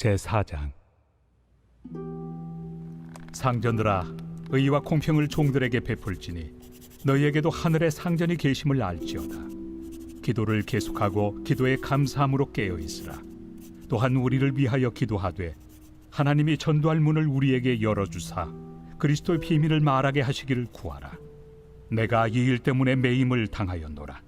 제4장. 상전들아, 의와 공평을 종들에게 베풀지니 너희에게도 하늘의 상전이 계심을 알지어다. 기도를 계속하고 기도에 감사함으로 깨어 있으라. 또한 우리를 위하여 기도하되 하나님이 전도할 문을 우리에게 열어주사 그리스도의 비밀을 말하게 하시기를 구하라. 내가 이 일 때문에 매임을 당하였노라.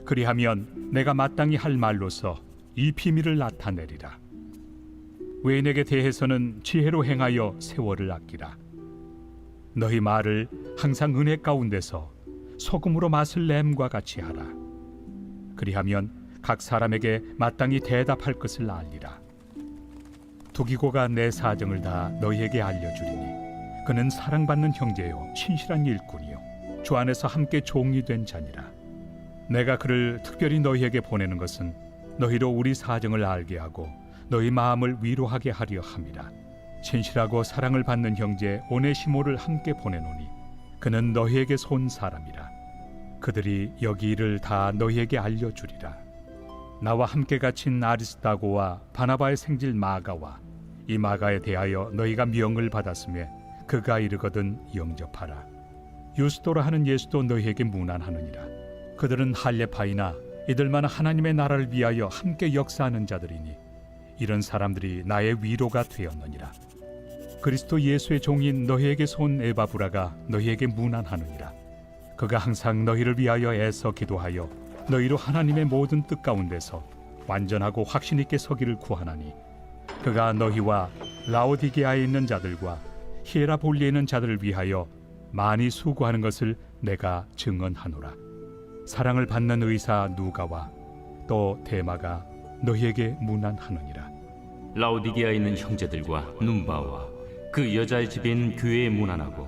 그리하면 내가 마땅히 할 말로서 이 비밀을 나타내리라. 외인에게 대해서는 지혜로 행하여 세월을 아끼라. 너희 말을 항상 은혜 가운데서 소금으로 맛을 냄과 같이 하라. 그리하면 각 사람에게 마땅히 대답할 것을 알리라. 두기고가 내 사정을 다 너희에게 알려주리니 그는 사랑받는 형제요 신실한 일꾼이요 주 안에서 함께 종이 된 자니라. 내가 그를 특별히 너희에게 보내는 것은 너희로 우리 사정을 알게 하고 너희 마음을 위로하게 하려 함이라. 신실하고 사랑을 받는 형제 오네시모를 함께 보내노니 그는 너희에게서 온 사람이라. 그들이 여기 일을 다 너희에게 알려주리라. 나와 함께 갇힌 아리스다고와 바나바의 생질 마가와 이 마가에 대하여 너희가 명을 받았으며 그가 이르거든 영접하라. 유스도라 하는 예수도 너희에게 문안하느니라. 그들은 할례파이나 이들만 하나님의 나라를 위하여 함께 역사하는 자들이니 이런 사람들이 나의 위로가 되었느니라. 그리스도 예수의 종인 너희에게서 온 에바브라가 너희에게 문안하느니라. 그가 항상 너희를 위하여 애써 기도하여 너희로 하나님의 모든 뜻 가운데서 완전하고 확신 있게 서기를 구하나니 그가 너희와 라오디게아에 있는 자들과 히에라볼리에 있는 자들을 위하여 많이 수고하는 것을 내가 증언하노라. 사랑을 받는 의사 누가와 또 데마가 너희에게 문안하느니라. 라오디게아에 있는 형제들과 num바와 그 여자의 집에 있는 교회에 문안하고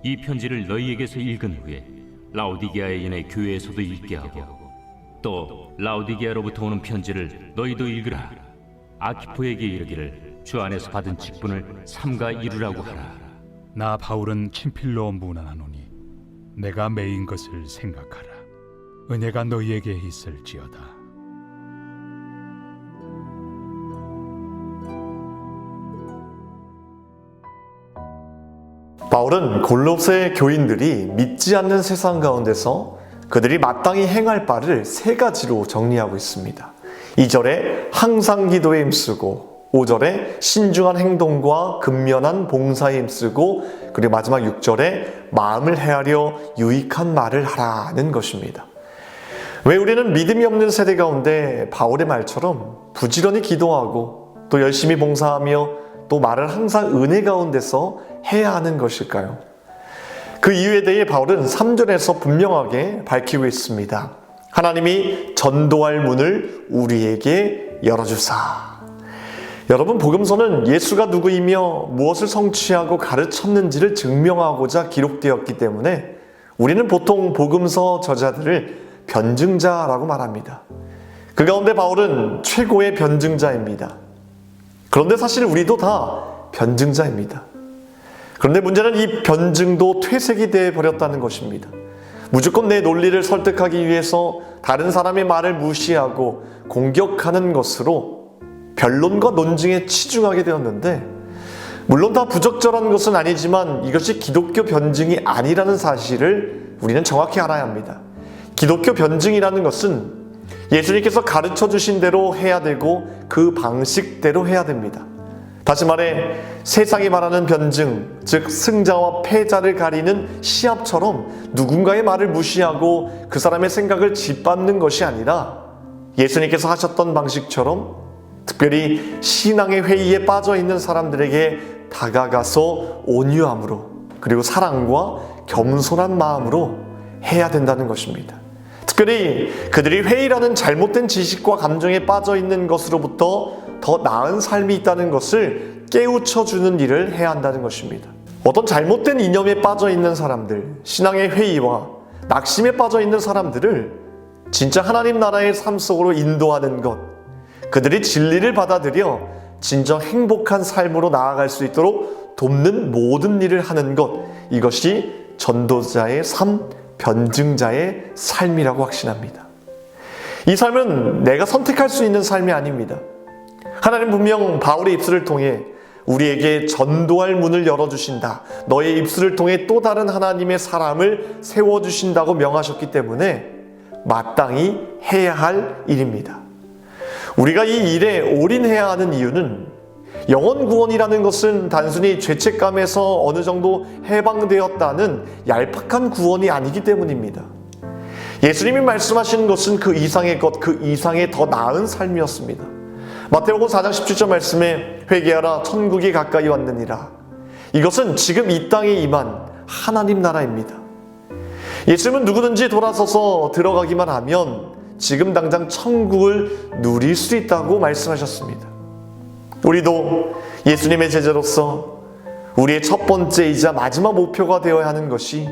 이 편지를 너희에게서 읽은 후에 라오디게아에 있는 교회에서도 읽게 하고 또 라오디게아로부터 오는 편지를 너희도 읽으라. 아키포에게 이르기를 주 안에서 받은 직분을 삼가 이루라고 하라. 나 바울은 친필로 문안하노니 내가 매인 것을 생각하라. 은혜가 너희에게 있을지어다. 바울은 골로새 교인들이 믿지 않는 세상 가운데서 그들이 마땅히 행할 바를 세 가지로 정리하고 있습니다. 2절에 항상 기도에 힘쓰고 5절에 신중한 행동과 근면한 봉사에 힘쓰고 그리고 마지막 6절에 마음을 헤아려 유익한 말을 하라는 것입니다. 왜 우리는 믿음이 없는 세대 가운데 바울의 말처럼 부지런히 기도하고 또 열심히 봉사하며 또 말을 항상 은혜 가운데서 해야 하는 것일까요? 그 이유에 대해 바울은 3절에서 분명하게 밝히고 있습니다. 하나님이 전도할 문을 우리에게 열어주사. 여러분, 복음서는 예수가 누구이며 무엇을 성취하고 가르쳤는지를 증명하고자 기록되었기 때문에 우리는 보통 복음서 저자들을 변증자라고 말합니다. 그 가운데 바울은 최고의 변증자입니다. 그런데 사실 우리도 다 변증자입니다. 그런데 문제는 이 변증도 퇴색이 되어버렸다는 것입니다. 무조건 내 논리를 설득하기 위해서 다른 사람의 말을 무시하고 공격하는 것으로 변론과 논증에 치중하게 되었는데, 물론 다 부적절한 것은 아니지만 이것이 기독교 변증이 아니라는 사실을 우리는 정확히 알아야 합니다. 기독교 변증이라는 것은 예수님께서 가르쳐 주신 대로 해야 되고 그 방식대로 해야 됩니다. 다시 말해 세상이 말하는 변증, 즉 승자와 패자를 가리는 시합처럼 누군가의 말을 무시하고 그 사람의 생각을 짓밟는 것이 아니라 예수님께서 하셨던 방식처럼 특별히 신앙의 회의에 빠져 있는 사람들에게 다가가서 온유함으로 그리고 사랑과 겸손한 마음으로 해야 된다는 것입니다. 특별히 그들이 회의라는 잘못된 지식과 감정에 빠져 있는 것으로부터 더 나은 삶이 있다는 것을 깨우쳐주는 일을 해야 한다는 것입니다. 어떤 잘못된 이념에 빠져 있는 사람들, 신앙의 회의와 낙심에 빠져 있는 사람들을 진짜 하나님 나라의 삶 속으로 인도하는 것, 그들이 진리를 받아들여 진정 행복한 삶으로 나아갈 수 있도록 돕는 모든 일을 하는 것, 이것이 전도자의 삶, 변증자의 삶이라고 확신합니다. 이 삶은 내가 선택할 수 있는 삶이 아닙니다. 하나님 분명 바울의 입술을 통해 우리에게 전도할 문을 열어주신다. 너의 입술을 통해 또 다른 하나님의 사람을 세워주신다고 명하셨기 때문에 마땅히 해야 할 일입니다. 우리가 이 일에 올인해야 하는 이유는 영혼 구원이라는 것은 단순히 죄책감에서 어느 정도 해방되었다는 얄팍한 구원이 아니기 때문입니다. 예수님이 말씀하시는 것은 그 이상의 것, 그 이상의 더 나은 삶이었습니다. 마태복음 4장 17절 말씀에 회개하라 천국이 가까이 왔느니라. 이것은 지금 이 땅에 임한 하나님 나라입니다. 예수님은 누구든지 돌아서서 들어가기만 하면 지금 당장 천국을 누릴 수 있다고 말씀하셨습니다. 우리도 예수님의 제자로서 우리의 첫 번째이자 마지막 목표가 되어야 하는 것이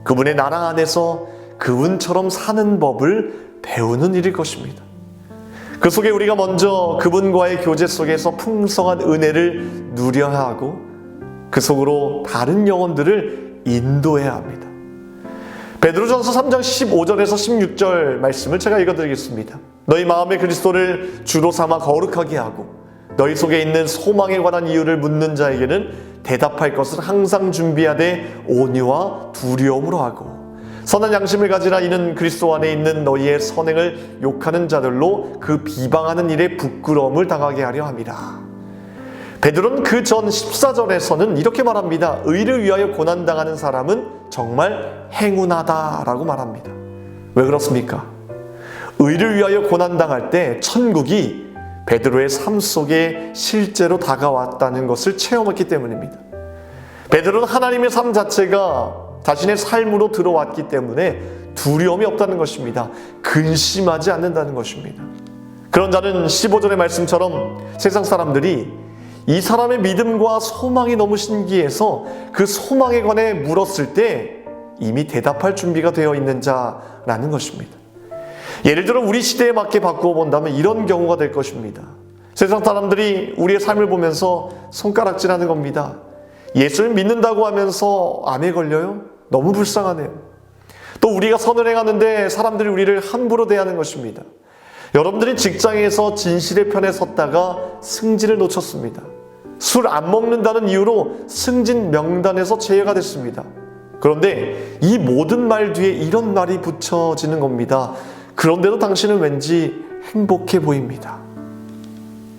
그분의 나라 안에서 그분처럼 사는 법을 배우는 일일 것입니다. 그 속에 우리가 먼저 그분과의 교제 속에서 풍성한 은혜를 누려야 하고 그 속으로 다른 영혼들을 인도해야 합니다. 베드로전서 3장 15절에서 16절 말씀을 제가 읽어드리겠습니다. 너희 마음에 그리스도를 주로 삼아 거룩하게 하고 너희 속에 있는 소망에 관한 이유를 묻는 자에게는 대답할 것을 항상 준비하되 온유와 두려움으로 하고 선한 양심을 가지라. 이는 그리스도 안에 있는 너희의 선행을 욕하는 자들로 그 비방하는 일에 부끄러움을 당하게 하려 함이라. 베드로는 그 전 14절에서는 이렇게 말합니다. 의를 위하여 고난당하는 사람은 정말 행운하다라고 말합니다. 왜 그렇습니까? 의를 위하여 고난당할 때 천국이 베드로의 삶 속에 실제로 다가왔다는 것을 체험했기 때문입니다. 베드로는 하나님의 삶 자체가 자신의 삶으로 들어왔기 때문에 두려움이 없다는 것입니다. 근심하지 않는다는 것입니다. 그런 자는 15절의 말씀처럼 세상 사람들이 이 사람의 믿음과 소망이 너무 신기해서 그 소망에 관해 물었을 때 이미 대답할 준비가 되어 있는 자라는 것입니다. 예를 들어 우리 시대에 맞게 바꾸어 본다면 이런 경우가 될 것입니다. 세상 사람들이 우리의 삶을 보면서 손가락질하는 겁니다. 예수를 믿는다고 하면서 암에 걸려요? 너무 불쌍하네요. 또 우리가 선을 행하는데 사람들이 우리를 함부로 대하는 것입니다. 여러분들이 직장에서 진실의 편에 섰다가 승진을 놓쳤습니다. 술 안 먹는다는 이유로 승진 명단에서 제외가 됐습니다. 그런데 이 모든 말 뒤에 이런 말이 붙여지는 겁니다. 그런데도 당신은 왠지 행복해 보입니다.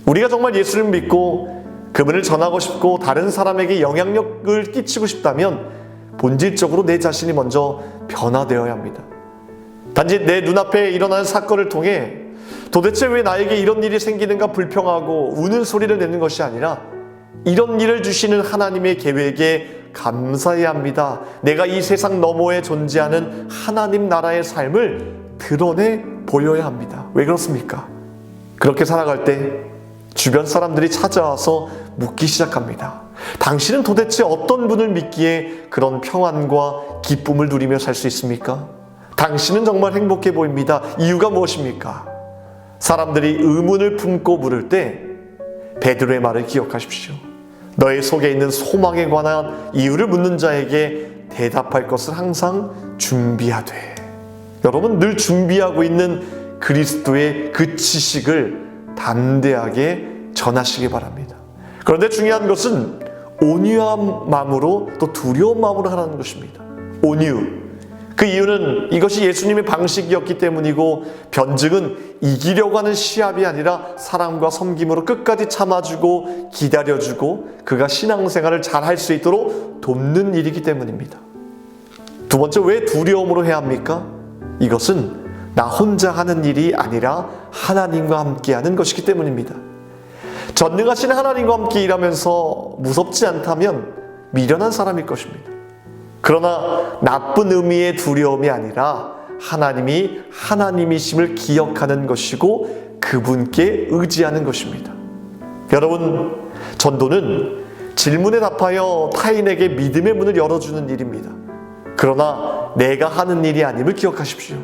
우리가 정말 예수를 믿고 그분을 전하고 싶고 다른 사람에게 영향력을 끼치고 싶다면 본질적으로 내 자신이 먼저 변화되어야 합니다. 단지 내 눈앞에 일어나는 사건을 통해 도대체 왜 나에게 이런 일이 생기는가 불평하고 우는 소리를 내는 것이 아니라 이런 일을 주시는 하나님의 계획에 감사해야 합니다. 내가 이 세상 너머에 존재하는 하나님 나라의 삶을 드러내 보여야 합니다. 왜 그렇습니까? 그렇게 살아갈 때 주변 사람들이 찾아와서 묻기 시작합니다. 당신은 도대체 어떤 분을 믿기에 그런 평안과 기쁨을 누리며 살 수 있습니까? 당신은 정말 행복해 보입니다. 이유가 무엇입니까? 사람들이 의문을 품고 물을 때 베드로의 말을 기억하십시오. 너의 속에 있는 소망에 관한 이유를 묻는 자에게 대답할 것을 항상 준비하되. 여러분 늘 준비하고 있는 그리스도의 그 지식을 담대하게 전하시기 바랍니다. 그런데 중요한 것은 온유한 마음으로 또 두려운 마음으로 하라는 것입니다. 온유. 그 이유는 이것이 예수님의 방식이었기 때문이고 변증은 이기려고 하는 시합이 아니라 사랑과 섬김으로 끝까지 참아주고 기다려주고 그가 신앙생활을 잘 할 수 있도록 돕는 일이기 때문입니다. 두 번째, 왜 두려움으로 해야 합니까? 이것은 나 혼자 하는 일이 아니라 하나님과 함께 하는 것이기 때문입니다. 전능하신 하나님과 함께 일하면서 무섭지 않다면 미련한 사람일 것입니다. 그러나 나쁜 의미의 두려움이 아니라 하나님이 하나님이심을 기억하는 것이고 그분께 의지하는 것입니다. 여러분, 전도는 질문에 답하여 타인에게 믿음의 문을 열어주는 일입니다. 그러나 내가 하는 일이 아님을 기억하십시오.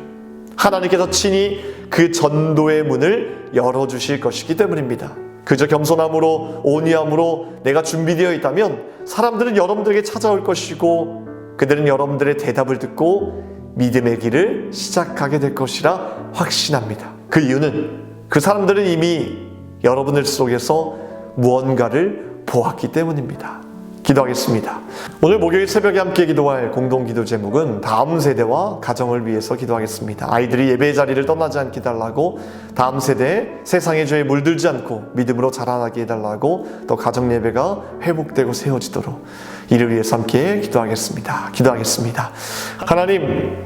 하나님께서 친히 그 전도의 문을 열어주실 것이기 때문입니다. 그저 겸손함으로 온유함으로 내가 준비되어 있다면 사람들은 여러분들에게 찾아올 것이고 그들은 여러분들의 대답을 듣고 믿음의 길을 시작하게 될 것이라 확신합니다. 그 이유는 그 사람들은 이미 여러분들 속에서 무언가를 보았기 때문입니다. 기도하겠습니다. 오늘 목요일 새벽에 함께 기도할 공동기도 제목은 다음 세대와 가정을 위해서 기도하겠습니다. 아이들이 예배 자리를 떠나지 않게 해달라고, 다음 세대에 세상의 죄에 물들지 않고 믿음으로 자라나게 해달라고, 또 가정 예배가 회복되고 세워지도록 이를 위해서 함께 기도하겠습니다. 기도하겠습니다. 하나님,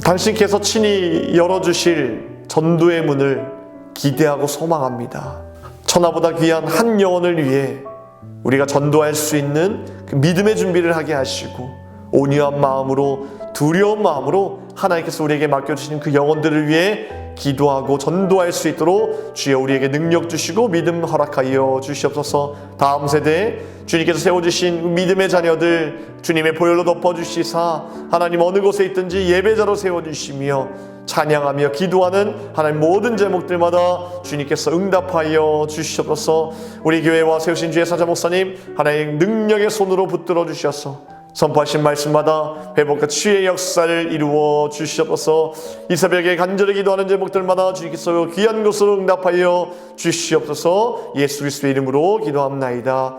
당신께서 친히 열어주실 전도의 문을 기대하고 소망합니다. 천하보다 귀한 한 영혼을 위해 우리가 전도할 수 있는 그 믿음의 준비를 하게 하시고, 온유한 마음으로, 두려운 마음으로 하나님께서 우리에게 맡겨주시는 그 영혼들을 위해 기도하고 전도할 수 있도록 주여 우리에게 능력 주시고 믿음 허락하여 주시옵소서. 다음 세대에 주님께서 세워주신 믿음의 자녀들 주님의 보혈로 덮어주시사 하나님 어느 곳에 있든지 예배자로 세워주시며 찬양하며 기도하는 하나님 모든 제목들마다 주님께서 응답하여 주시옵소서. 우리 교회와 세우신 주의 사자 목사님 하나님 능력의 손으로 붙들어 주셔서 선포하신 말씀마다 회복과 치유의 역사를 이루어 주시옵소서. 이 새벽에 간절히 기도하는 제목들마다 주님께서 귀한 것으로 응답하여 주시옵소서. 예수 그리스도의 이름으로 기도합나이다.